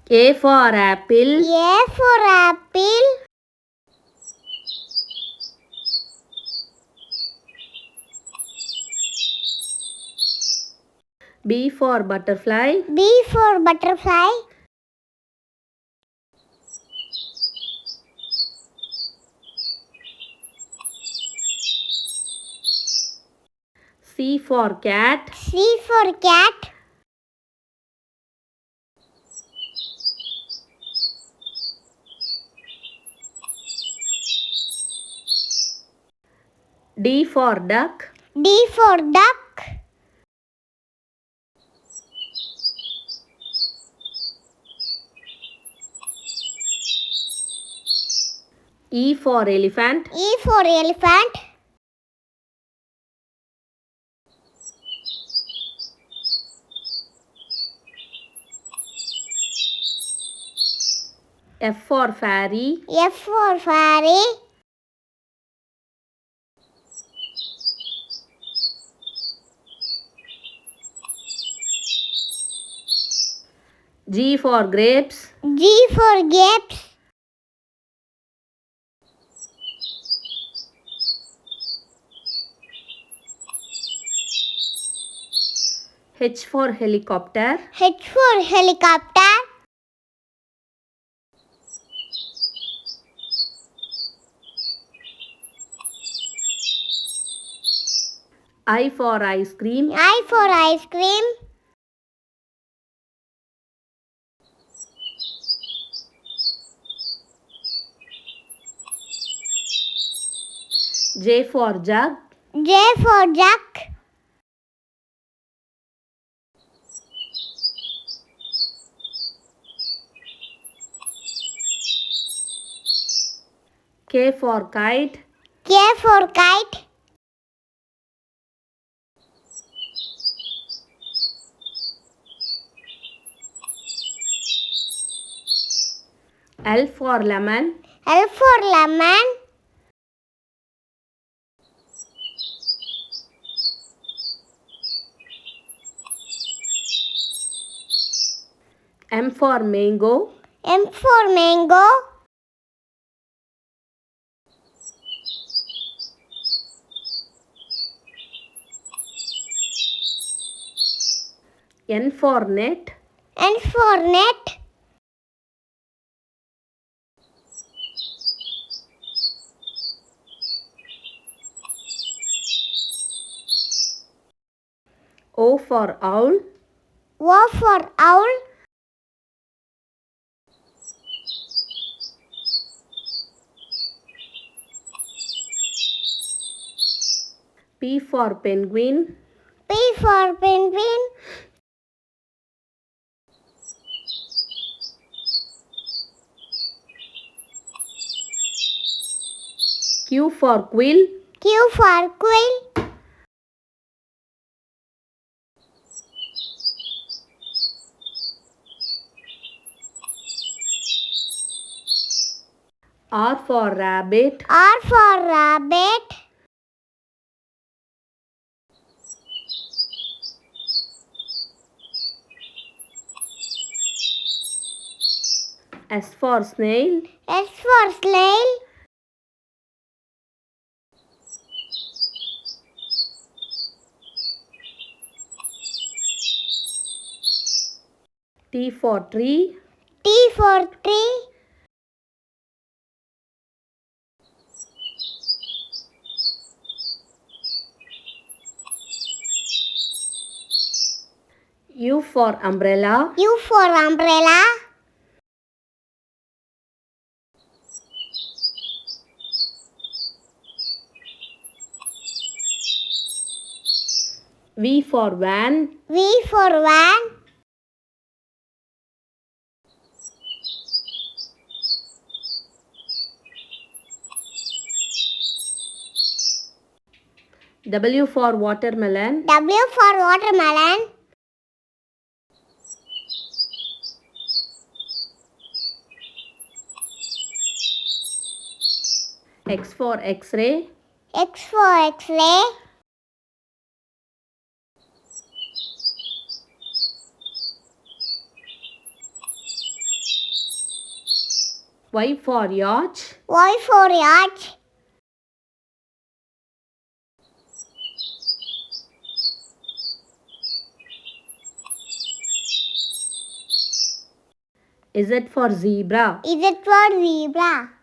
A for apple. A for apple. B for butterfly. B for butterfly. C for cat. C for cat. D for duck. D for duck. E for elephant. E for elephant. F for fairy. F for fairy. G for grapes. G for grapes. H for helicopter. H for helicopter. I for ice cream. I for ice cream. J for jug. J for jug. K for kite. K for kite. L for lemon. L for lemon. M for mango. M for mango. N for net. N for net. O for owl. O for owl. P for penguin. P for penguin. Q for quill. Q for quill. R for rabbit. R for rabbit. S for snail. S for snail. T for tree. T for tree. U for umbrella. U for umbrella. V for van. V for van. W for watermelon. W for watermelon. X for Xray. X for Xray. Y for yacht. Y for yacht. Z for zebra. Z for zebra.